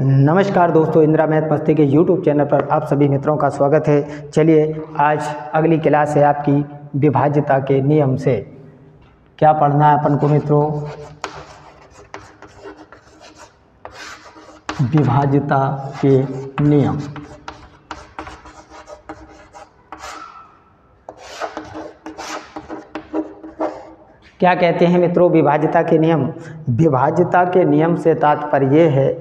नमस्कार दोस्तों, इंदिरा मैथ मस्ती के YouTube चैनल पर आप सभी मित्रों का स्वागत है। चलिए आज अगली क्लास है आपकी विभाज्यता के नियम से। क्या पढ़ना है अपन को मित्रों? विभाज्यता के नियम। क्या कहते हैं मित्रों विभाज्यता के नियम? विभाज्यता के नियम से तात्पर्य ये है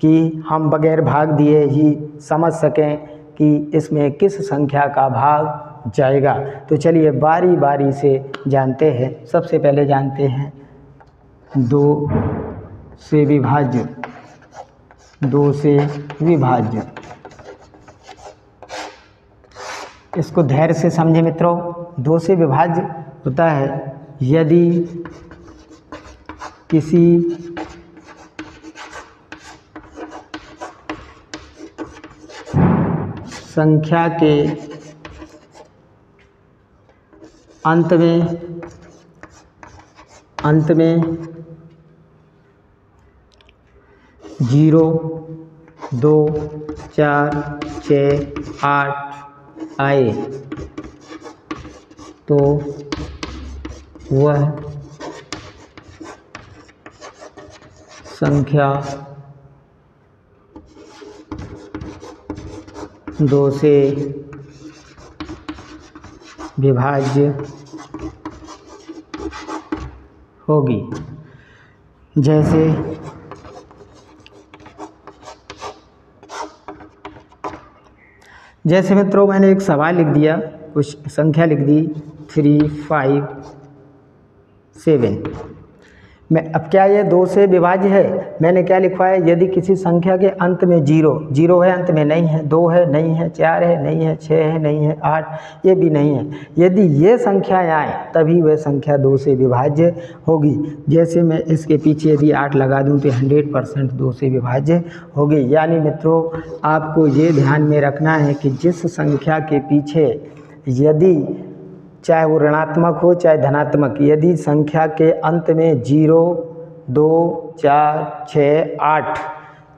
कि हम बगैर भाग दिए ही समझ सकें कि इसमें किस संख्या का भाग जाएगा। तो चलिए बारी बारी से जानते हैं। सबसे पहले जानते हैं 2 से विभाज्य। 2 से विभाज्य, इसको धैर्य से समझे मित्रों। 2 से विभाज्य होता है यदि किसी संख्या के अंत में 0, 2, 4, 6, 8 आए तो वह संख्या 2 से विभाज्य होगी। जैसे मित्रों मैंने एक सवाल लिख दिया, कुछ संख्या लिख दी 3, 5, 7 में। अब क्या ये 2 से विभाज्य है? मैंने क्या लिखवाया? यदि किसी संख्या के अंत में 0 है, अंत में नहीं है, 2 है नहीं है, 4 है नहीं है, 6 है नहीं है, 8 ये भी नहीं है। यदि ये संख्याएं आए तभी वह संख्या 2 से विभाज्य होगी। जैसे मैं इसके पीछे यदि 8 लगा दूं तो 100% 2 से विभाज्य होगी। यानी मित्रों आपको ये ध्यान में रखना है कि जिस संख्या के पीछे यदि चाहे वो ऋणात्मक हो चाहे धनात्मक, यदि संख्या के अंत में 0, 2, 4, 6, 8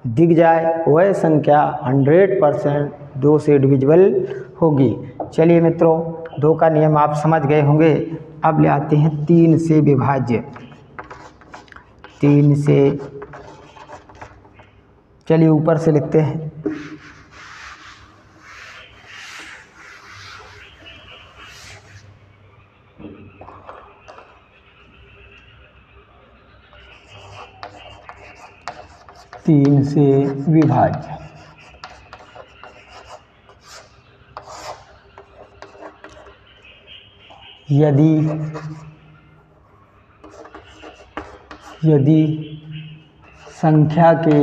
दिख जाए वह संख्या 100% 2 से डिविजिबल होगी। चलिए मित्रों 2 का नियम आप समझ गए होंगे। अब ले आते हैं 3 से विभाज्य। 3 से, चलिए ऊपर से लिखते हैं। तीन से विभाज्य। यदि संख्या के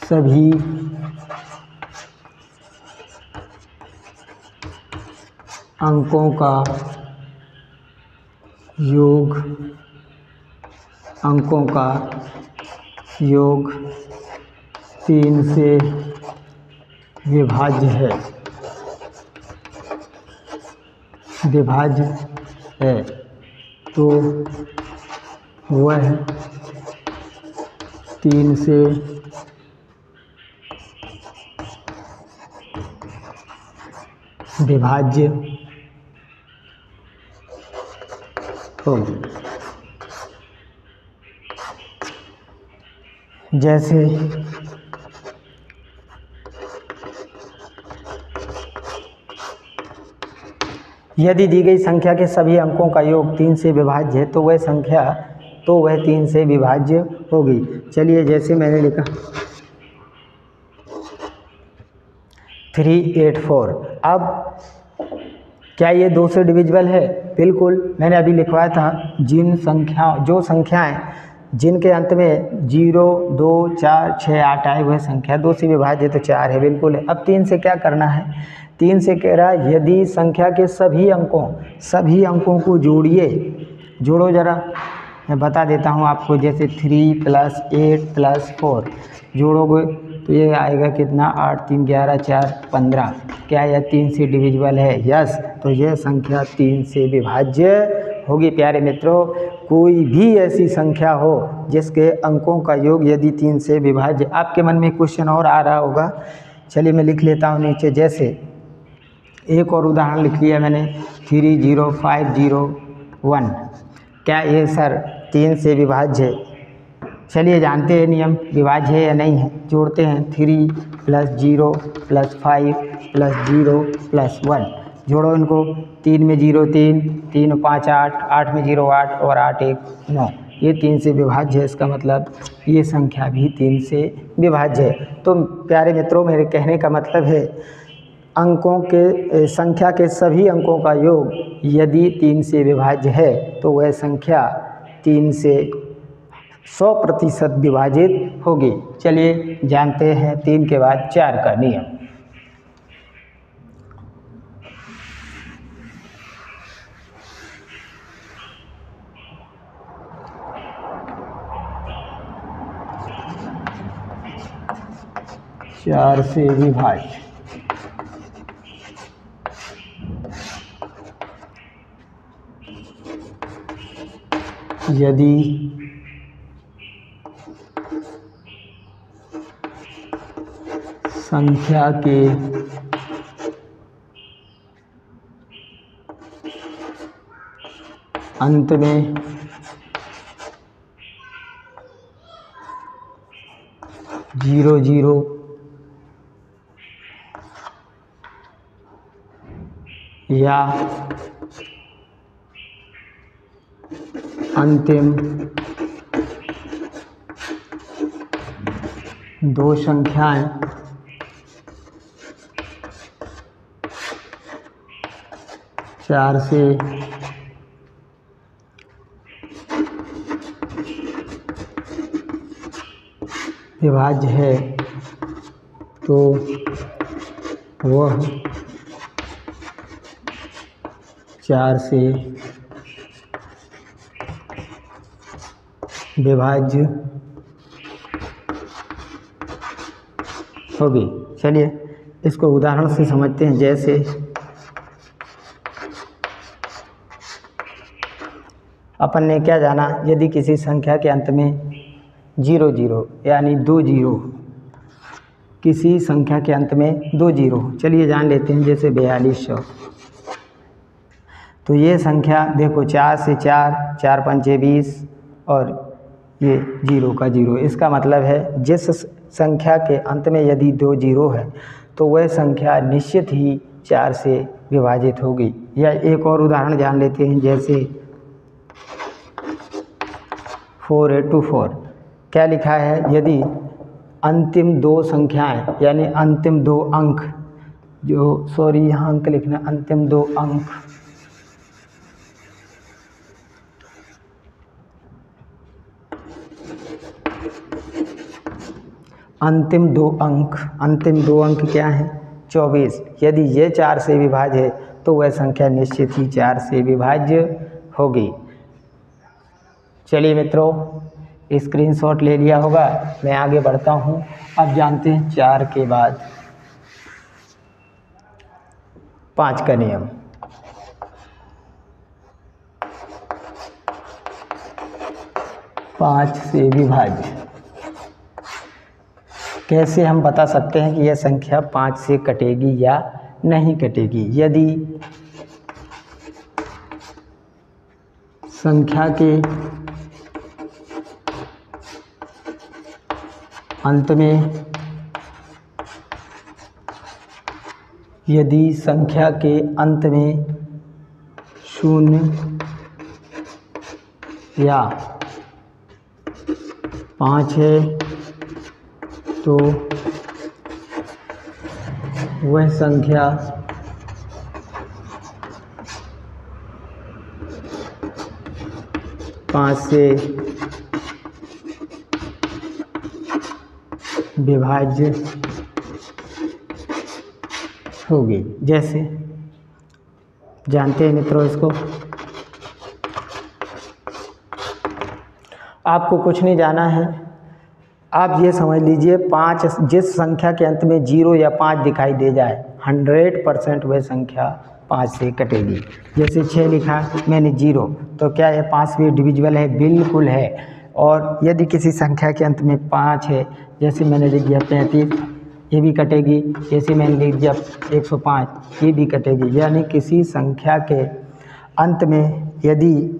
सभी अंकों का योग 3 से विभाज्य है तो वह 3 से विभाज्य होगी। जैसे यदि दी गई संख्या के सभी अंकों का योग 3 से विभाज्य है तो वह 3 से विभाज्य होगी। चलिए जैसे मैंने लिखा 384। अब क्या ये 2 से डिविजिबल है? बिल्कुल। मैंने अभी लिखवाया था जो संख्याएं जिनके अंत में 0, 2, 4, 6, 8 आए वह संख्या 2 से विभाज्य है तो 4 है। बिल्कुल है। अब 3 से क्या करना है? 3 से कह रहा है यदि संख्या के सभी अंकों को जोड़ो जरा। मैं बता देता हूँ आपको। जैसे 3 + 8 + 4 जोड़ोगे तो ये आएगा कितना? 8 3 11 4 15। क्या यह 3 से डिविजिबल है? यस। तो यह संख्या 3 से विभाज्य होगी। प्यारे मित्रों, कोई भी ऐसी संख्या हो जिसके अंकों का योग यदि 3 से विभाज्य। आपके मन में क्वेश्चन और आ रहा होगा, चलिए मैं लिख लेता हूँ नीचे। जैसे एक और उदाहरण लिख लिया मैंने 30501। क्या ये सर 3 से विभाज्य है? चलिए जानते हैं नियम, विभाज्य है या नहीं है। जोड़ते हैं 3 + 0 + 5 + 0 + 1। जोड़ो इनको, 3 में 0 3, 3 5 8, 8 में 0 8 और 8 1 9। ये 3 से विभाज्य है, इसका मतलब ये संख्या भी 3 से विभाज्य है। तो प्यारे मित्रों, मेरे कहने का मतलब है अंकों के संख्या के सभी अंकों का योग यदि 3 से विभाज्य है तो वह संख्या 3 से 100% विभाजित होगी। चलिए जानते हैं 3 के बाद 4 का नियम। चार से विभाज्य यदि संख्या के अंत में 0 0 या अंतिम 2 संख्याएं चार से विभाज्य है तो वह 4 से विभाज्य होगी। चलिए इसको उदाहरण से समझते हैं। जैसे अपन ने क्या जाना, यदि किसी संख्या के अंत में 0 0 यानी 2 0, किसी संख्या के अंत में 2 0, चलिए जान लेते हैं। जैसे 4200, तो ये संख्या देखो 4 से 4, 4 5 20 और ये 0 का 0। इसका मतलब है जिस संख्या के अंत में यदि 2 0 है तो वह संख्या निश्चित ही 4 से विभाजित होगी। या एक और उदाहरण जान लेते हैं। जैसे 4824, क्या लिखा है, यदि अंतिम 2 संख्याएं यानी अंतिम 2 अंक, यहाँ अंक लिखना, अंतिम 2 अंक अंतिम दो अंक क्या हैं, 24। यदि ये 4 से विभाज्य है तो वह संख्या निश्चित ही 4 से विभाज्य होगी। चलिए मित्रों, स्क्रीनशॉट ले लिया होगा, मैं आगे बढ़ता हूँ। अब जानते हैं 4 के बाद 5 का नियम। पाँच से विभाज्य कैसे हम बता सकते हैं कि यह संख्या 5 से कटेगी या नहीं कटेगी। यदि संख्या के अंत में शून्य या 5 है तो वह संख्या पाँच से विभाज्य होगी। जैसे जानते हैं मित्रों, इसको आपको कुछ नहीं जाना है, आप ये समझ लीजिए 5, जिस संख्या के अंत में 0 या 5 दिखाई दे जाए 100% वह संख्या 5 से कटेगी। जैसे 6 लिखा मैंने 0, तो क्या है 5 भी डिविजिबल है, बिल्कुल है। और यदि किसी संख्या के अंत में 5 है, जैसे मैंने लिख दिया 35, ये भी कटेगी। जैसे मैंने लिख दिया 105, ये भी कटेगी। यानी किसी संख्या के अंत में यदि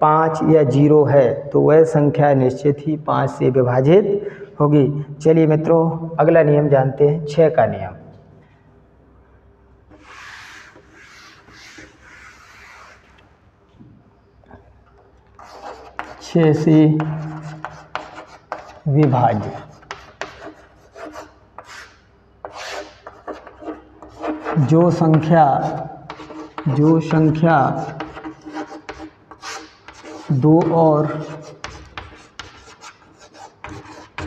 5 या 0 है तो वह संख्या निश्चित ही 5 से विभाजित होगी। चलिए मित्रों, अगला नियम जानते हैं, 6 का नियम। 6 से विभाज्य जो संख्या 2 और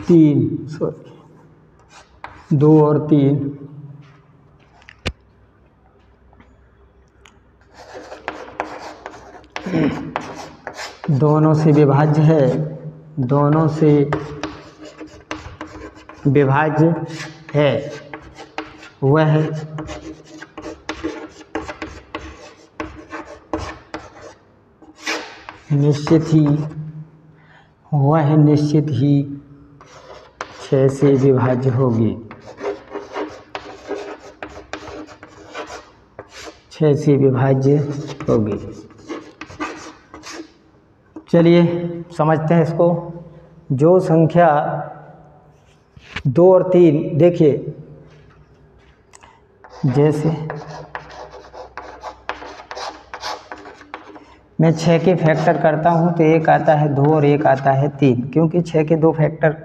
3 दोनों से विभाज्य है, दोनों से विभाज्य है, वह निश्चित ही 6 से विभाज्य होगी। 6 से विभाज्य होगी। चलिए समझते हैं इसको। जो संख्या 2 और 3, देखिए जैसे मैं 6 के फैक्टर करता हूँ तो एक आता है 2 और एक आता है 3, क्योंकि 6 के 2 फैक्टर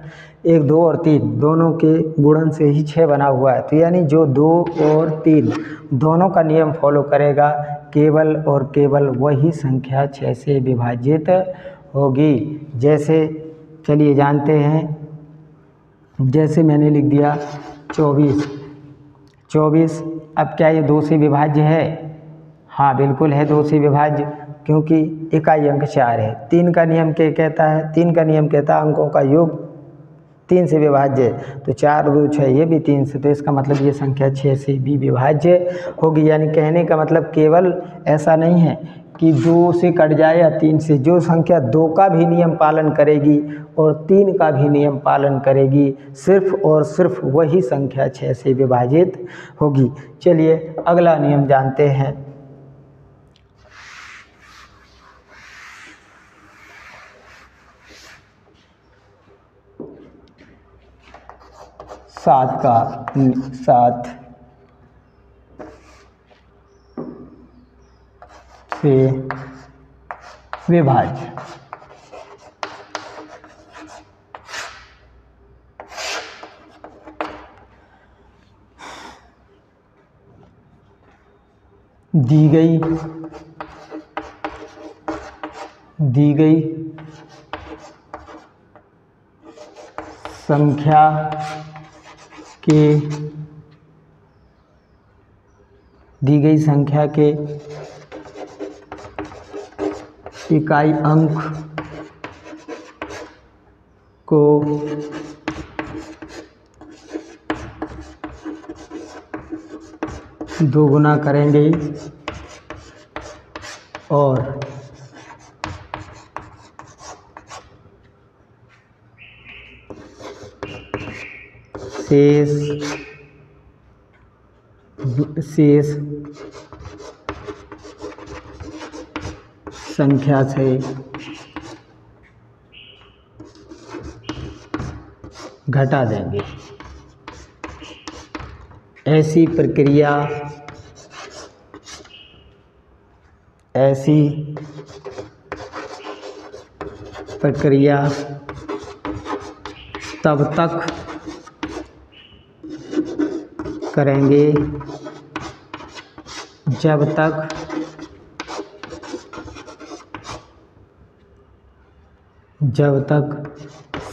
1, 2 और 3 दोनों के गुणन से ही 6 बना हुआ है। तो यानी जो 2 और 3 दोनों का नियम फॉलो करेगा, केवल और केवल वही संख्या 6 से विभाजित होगी। जैसे चलिए जानते हैं, जैसे मैंने लिख दिया 24। अब क्या ये 2 से विभाज्य है? हाँ बिल्कुल है 2 से विभाज्य, क्योंकि इकाई अंक 4 है। 3 का नियम क्या कहता है? 3 का नियम कहता है अंकों का योग 3 से विभाज्य है। तो 4 2 6, ये भी 3 से, तो इसका मतलब ये संख्या 6 से भी विभाज्य होगी। यानी कहने का मतलब केवल ऐसा नहीं है कि 2 से कट जाए या 3 से, जो संख्या 2 का भी नियम पालन करेगी और 3 का भी नियम पालन करेगी, सिर्फ और सिर्फ वही संख्या 6 से विभाजित होगी। चलिए अगला नियम जानते हैं। 7 से विभाज्य दी गई संख्या के इकाई अंक को दोगुना करेंगे और शेष संख्या से घटा देंगे। ऐसी प्रक्रिया तब तक करेंगे जब तक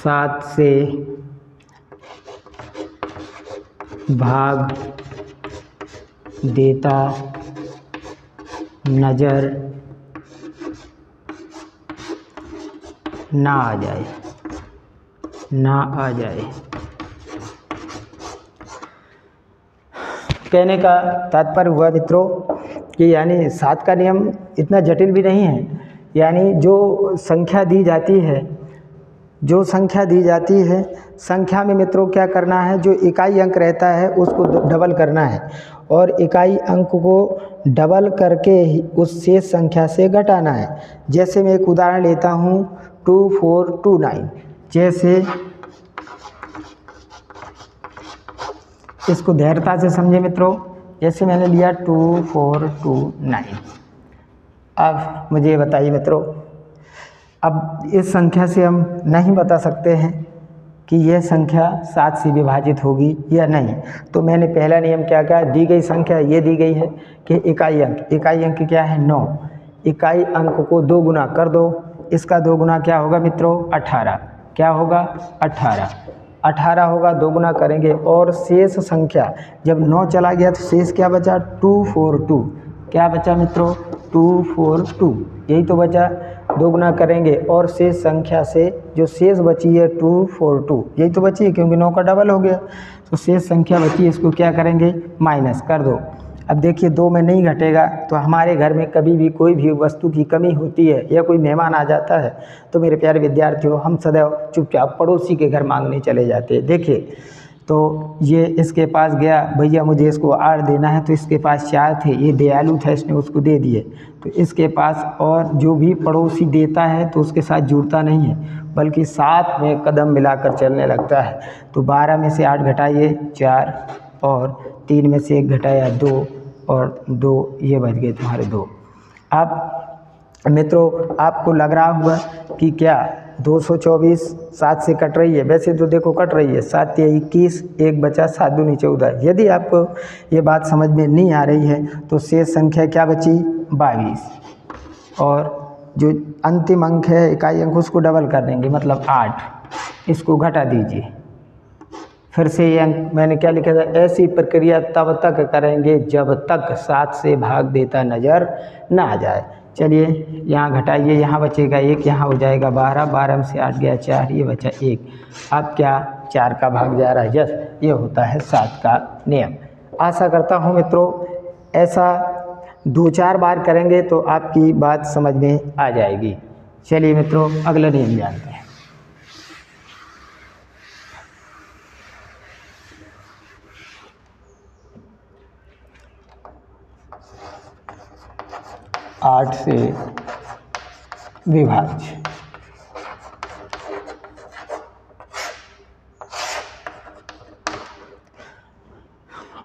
7 से भाग देता नज़र ना आ जाए। कहने का तात्पर्य हुआ मित्रों कि यानी 7 का नियम इतना जटिल भी नहीं है। यानी जो संख्या दी जाती है, संख्या में मित्रों क्या करना है, जो इकाई अंक रहता है उसको डबल करना है और इकाई अंक को डबल करके ही उस शेष संख्या से घटाना है। जैसे मैं एक उदाहरण लेता हूँ 2429, जैसे इसको धैर्यता से समझे मित्रों। जैसे मैंने लिया 2429। अब मुझे ये बताइए मित्रों, अब इस संख्या से हम नहीं बता सकते हैं कि यह संख्या 7 से विभाजित होगी या नहीं। तो मैंने पहला नियम क्या कहा, दी गई संख्या ये दी गई है कि इकाई अंक क्या है 9, इकाई अंक को 2 गुना कर दो। इसका 2 गुना क्या होगा मित्रों 18, क्या होगा 18 होगा, 2 गुना करेंगे और शेष संख्या जब 9 चला गया तो शेष क्या बचा 242, क्या बचा मित्रों 242, यही तो बचा। 2 गुना करेंगे और शेष संख्या से जो शेष बची है 242, यही तो बची है क्योंकि 9 का डबल हो गया। तो शेष संख्या बची है, इसको क्या करेंगे माइनस कर दो। अब देखिए 2 में नहीं घटेगा तो हमारे घर में कभी भी कोई भी वस्तु की कमी होती है या कोई मेहमान आ जाता है तो मेरे प्यारे विद्यार्थियों, हम सदैव चुपचाप पड़ोसी के घर मांगने चले जाते हैं। देखिए तो ये इसके पास गया, भैया मुझे इसको 8 देना है, तो इसके पास 4 थे, ये दयालु था इसने उसको दे दिए। तो इसके पास और जो भी पड़ोसी देता है तो उसके साथ जुड़ता नहीं है बल्कि साथ में कदम मिलाकर चलने लगता है। तो 12 में से 8 घटाइए 4 और 3 में से 1 घटाया 2 और 2, ये बच गए तुम्हारे 2। अब मित्रों आपको लग रहा होगा कि क्या 224 7 से कट रही है, वैसे तो देखो कट रही है, 7 या 21, 1 बचा, 7 दूनी 14। यदि आपको ये बात समझ में नहीं आ रही है तो शेष संख्या क्या बची 22 और जो अंतिम अंक है इकाई अंक उसको डबल कर देंगे मतलब 8, इसको घटा दीजिए। फिर से ये अंक मैंने क्या लिखा था, ऐसी प्रक्रिया तब तक करेंगे जब तक 7 से भाग देता नज़र ना आ जाए। चलिए यहाँ घटाइए, यहाँ बचेगा 1, यहाँ हो जाएगा 12, 12 में से 8 गया 4, ये बचा 1। अब क्या 4 का भाग जा रहा है, यस ये होता है 7 का नियम। आशा करता हूँ मित्रों ऐसा 2-4 बार करेंगे तो आपकी बात समझ में आ जाएगी। चलिए मित्रों अगला नियम जानते हैं। आठ से विभाज्य।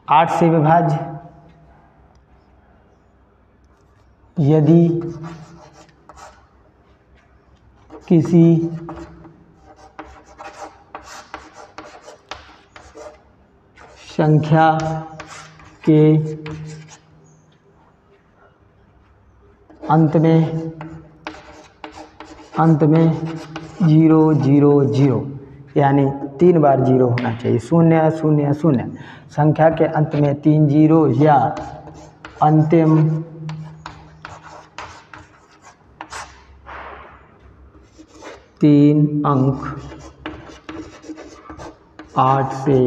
आठ से विभाज्य यदि किसी संख्या के अंत में 0 0 0 यानी 3 बार 0 होना चाहिए, 0 0 0। संख्या के अंत में 3 0 या अंतिम तीन अंक 8 से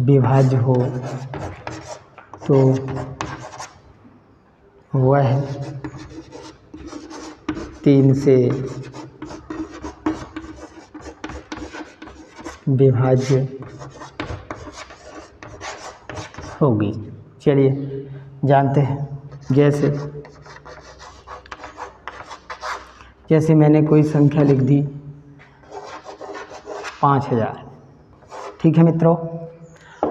विभाज्य हो तो वह 3 से विभाज्य होगी। चलिए जानते हैं। जैसे मैंने कोई संख्या लिख दी 5000, ठीक है मित्रों।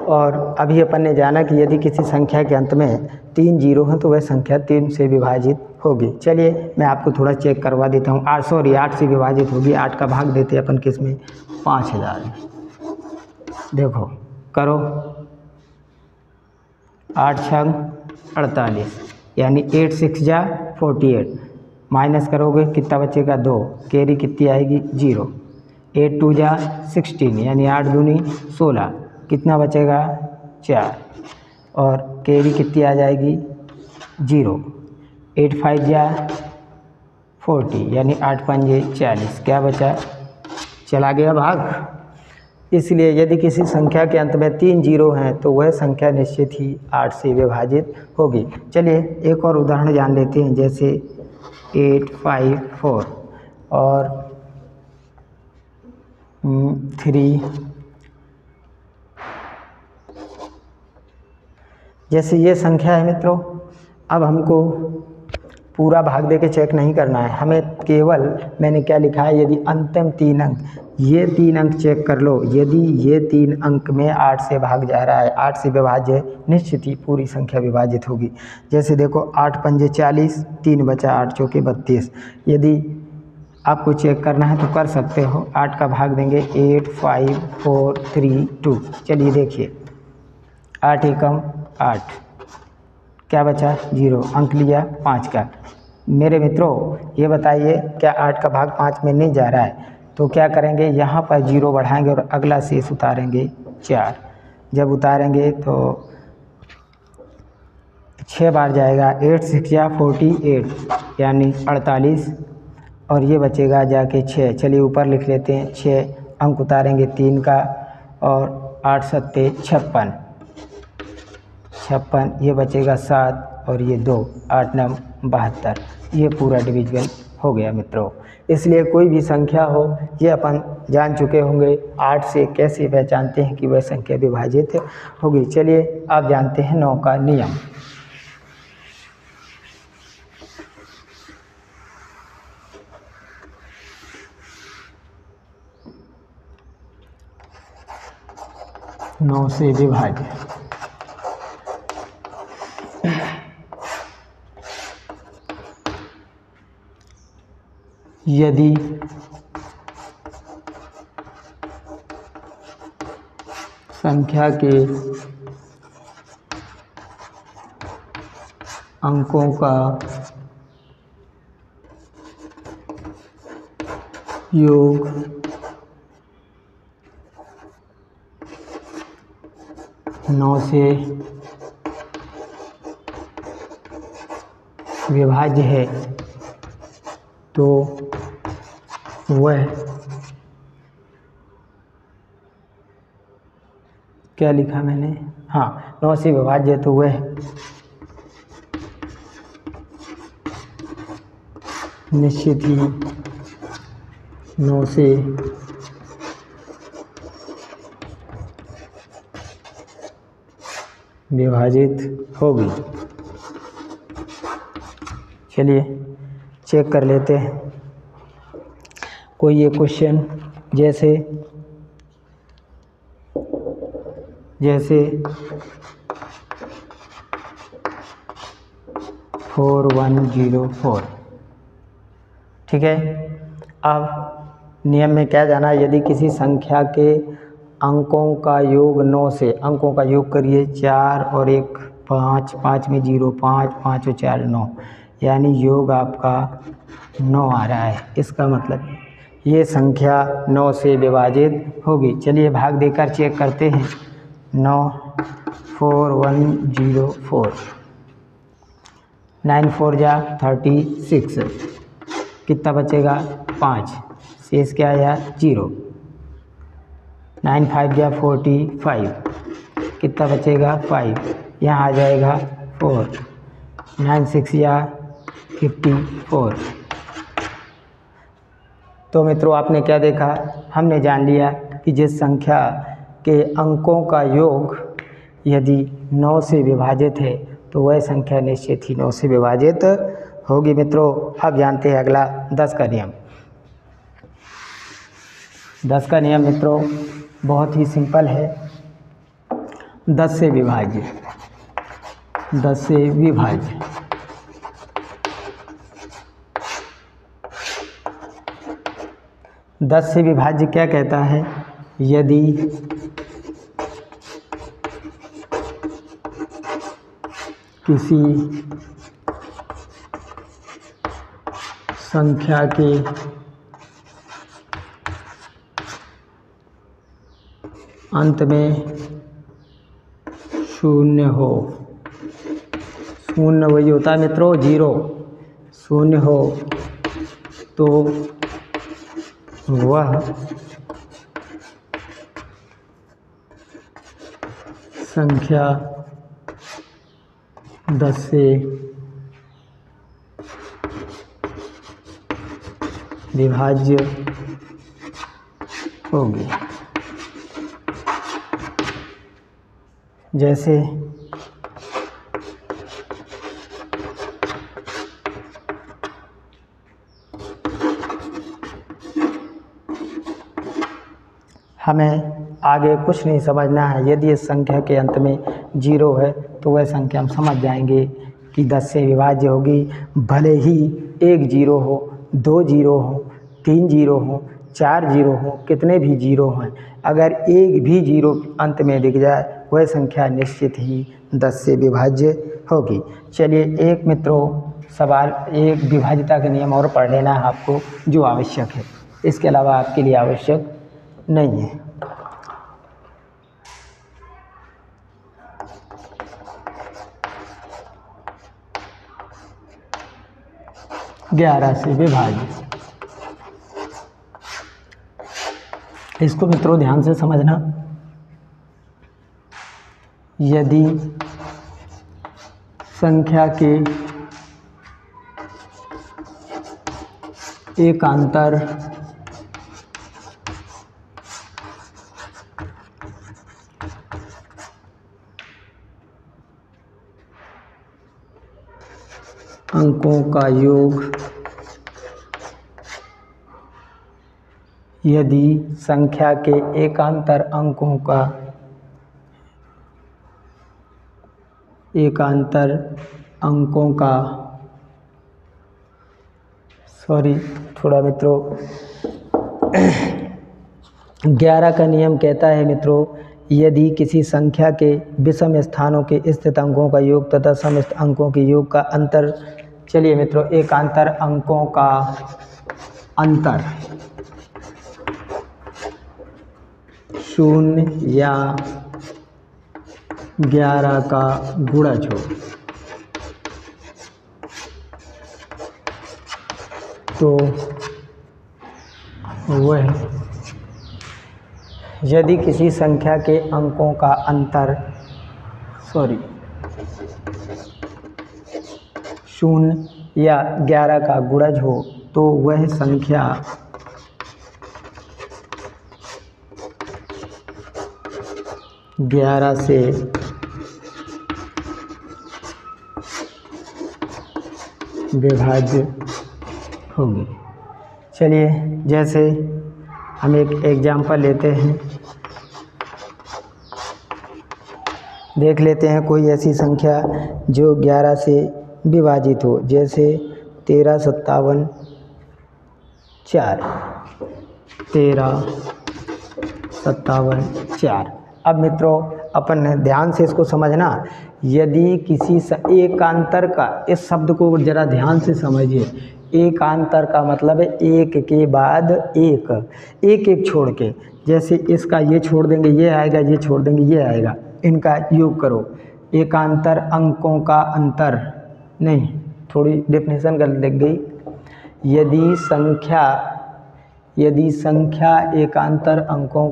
और अभी अपन ने जाना कि यदि किसी संख्या के अंत में 3 0 हैं तो वह संख्या 3 से विभाजित होगी। चलिए मैं आपको थोड़ा चेक करवा देता हूँ। 8 से विभाजित होगी। 8 का भाग देते अपन किस में 5000 में। देखो करो 8 6 48 यानी 8 6 जा 48, माइनस करोगे कितना बचेगा 2, कैरी कितनी आएगी 0। 8 2 जा 16 यानी 8 दूनी 16, कितना बचेगा 4 और कैरी कितनी आ जाएगी 0। 8 5 जा 40 यानी 8 5 40, क्या बचा, चला गया भाग। इसलिए यदि किसी संख्या के अंत में 3 जीरो हैं तो वह संख्या निश्चित ही 8 से विभाजित होगी। चलिए एक और उदाहरण जान लेते हैं, जैसे 854 और 3। जैसे ये संख्या है मित्रों, अब हमको पूरा भाग दे के चेक नहीं करना है, हमें केवल मैंने क्या लिखा है, यदि अंतिम 3 अंक, ये 3 अंक चेक कर लो, यदि ये 3 अंक में 8 से भाग जा रहा है, 8 से विभाज्य है, निश्चित ही पूरी संख्या विभाजित होगी। जैसे देखो 8 पंजे 40, 3 बचा 8 चौके 32। यदि आपको चेक करना है तो कर सकते हो। 8 का भाग देंगे 8, 5, 4, 3, 2। चलिए देखिए 8 एकम 8, क्या बचा 0, अंक लिया 5 का। मेरे मित्रों ये बताइए क्या 8 का भाग 5 में नहीं जा रहा है, तो क्या करेंगे, यहाँ पर 0 बढ़ाएंगे और अगला शेष उतारेंगे 4। जब उतारेंगे तो 6 बार जाएगा, 8 6 या 48 यानी 48, और ये बचेगा जाके 6। चलिए ऊपर लिख लेते हैं 6, अंक उतारेंगे 3 का और 8 सत्ते 56, ये बचेगा 7 और ये 2, 8 9 72। ये पूरा डिविजन हो गया मित्रों। इसलिए कोई भी संख्या हो, ये अपन जान चुके होंगे 8 से कैसे पहचानते हैं कि वह संख्या विभाजित होगी। चलिए आप जानते हैं 9 का नियम। नौ से विभाज्य, यदि संख्या के अंकों का योग 9 से विभाज्य है तो वह क्या लिखा मैंने, हाँ 9 से विभाज्य तो वह निश्चित ही 9 से विभाजित होगी। चलिए चेक कर लेते हैं कोई ये क्वेश्चन, जैसे 4104, ठीक है। अब नियम में क्या जाना, यदि किसी संख्या के अंकों का योग 9 से, अंकों का योग करिए 4 और 1 5, 5 में 0, 5, 5 और 4 9, यानी योग आपका 9 आ रहा है। इसका मतलब ये संख्या 9 से विभाजित होगी। चलिए भाग देकर चेक करते हैं। 9 4104, 9 4 जा 36, कितना बचेगा 5, शेष क्या आया 0। 9 5 जा 45, कितना बचेगा 5, यहाँ आ जाएगा 4। 9 6 या 54। तो मित्रों आपने क्या देखा, हमने जान लिया कि जिस संख्या के अंकों का योग यदि 9 से विभाजित है तो वह संख्या निश्चित ही 9 से विभाजित होगी। मित्रों अब जानते हैं अगला 10 का नियम। 10 का नियम मित्रों बहुत ही सिंपल है। 10 से विभाज्य, 10 से विभाज्य, दस से विभाज्य क्या कहता है, यदि किसी संख्या के अंत में शून्य हो, शून्य वही होता है मित्रों 0, शून्य हो तो वह संख्या 10 से विभाज्य होगी। जैसे हमें आगे कुछ नहीं समझना है। यदि इस संख्या के अंत में 0 है तो वह संख्या हम समझ जाएंगे कि 10 से विभाज्य होगी। भले ही 1 0 हो, 2 0 हो, 3 0 हो, 4 0 हो, कितने भी 0 हैं, अगर एक भी 0 अंत में दिख जाए वह संख्या निश्चित ही 10 से विभाज्य होगी। चलिए एक मित्रों सवाल, एक विभाज्यता का नियम और पढ़ लेना है आपको जो आवश्यक है, इसके अलावा आपके लिए आवश्यक नहीं है। 11 से विभाज्य, इसको मित्रों ध्यान से समझना। यदि संख्या के एकांतर अंकों का योग, यदि संख्या के एकांतर अंकों का सॉरी थोड़ा मित्रों 11 का नियम कहता है मित्रों, यदि किसी संख्या के विषम स्थानों के स्थित अंकों का योग तथा समस्त अंकों के योग का अंतर, चलिए मित्रों एकांतर अंकों का अंतर 0 या 11 का गुणज हो तो वह, यदि किसी संख्या के अंकों का अंतर 0 या 11 का गुणज हो तो वह संख्या ग्यारह से विभाज्य होगी। चलिए जैसे हम एक एग्जाम्पल लेते हैं, देख लेते हैं कोई ऐसी संख्या जो 11 से विभाजित हो, जैसे 13 57 4, 13 57 4। अब मित्रों अपन ध्यान से इसको समझना, यदि किसी एकांतर का, इस शब्द को जरा ध्यान से समझिए, एकांतर का मतलब है एक के बाद एक, एक एक छोड़ के, जैसे इसका ये छोड़ देंगे ये आएगा, ये छोड़ देंगे ये आएगा, इनका योग करो। एकांतर अंकों का अंतर, नहीं थोड़ी डेफिनेशन गलत लिख गई, यदि संख्या एकांतर अंकों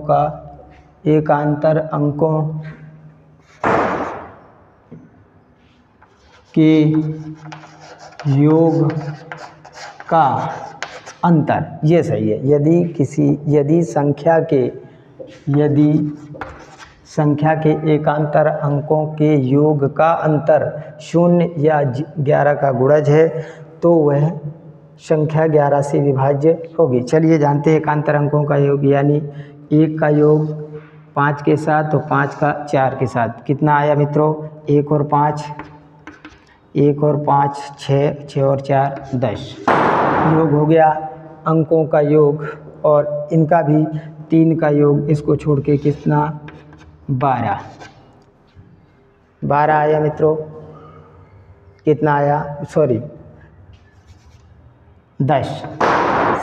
के योग का अंतर, ये सही है, यदि संख्या के एकांतर अंकों के योग का अंतर 0 या 11 का गुणज है तो वह संख्या 11 से विभाज्य होगी। चलिए जानते हैं एकांतर अंकों का योग, यानी 1 का योग 5 के साथ तो 5 का 4 के साथ कितना आया मित्रों, 1 और 5 6, 6 और 4 10, योग हो गया अंकों का योग, और इनका भी 3 का योग, इसको छोड़ के कितना 12 आया मित्रों, कितना आया 10,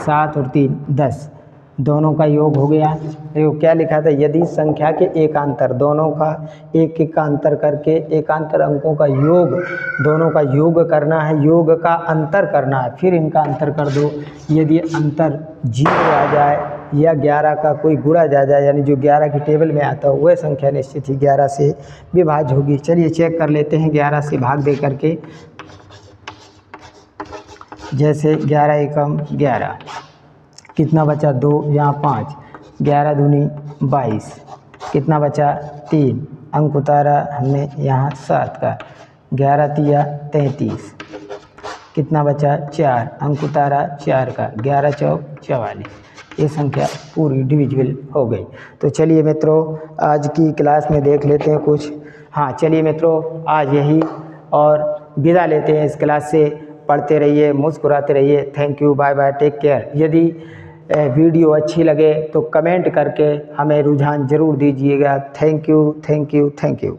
7 और 3 10, दोनों का योग हो गया। देखो क्या लिखा था, यदि संख्या के एकांतर, दोनों का एक एक का अंतर करके एकांतर अंकों का योग, दोनों का योग करना है, योग का अंतर करना है, फिर इनका अंतर कर दो। यदि अंतर 0 आ जाए या 11 का कोई गुणा जा जाए, यानी जो 11 की टेबल में आता है वह संख्या निश्चित ही 11 से विभाज्य होगी। चलिए चेक कर लेते हैं 11 से भाग दे करके। जैसे 11 एकम 11, कितना बचा 2, यहाँ 5, 11 दूनी 22, कितना बचा 3, अंक उतारा हमने यहाँ 7 का, 11 तिया 33, कितना बचा 4, अंक उतारा 4 का, 11 चौक 44। ये संख्या पूरी डिविजिबल हो गई। तो चलिए मित्रों आज की क्लास में देख लेते हैं कुछ। हाँ चलिए मित्रों आज यही और विदा लेते हैं इस क्लास से। पढ़ते रहिए, मुस्कुराते रहिए। Thank you, bye bye, take care. यदि वीडियो अच्छी लगे तो कमेंट करके हमें रुझान ज़रूर दीजिएगा। Thank you, thank you, thank you.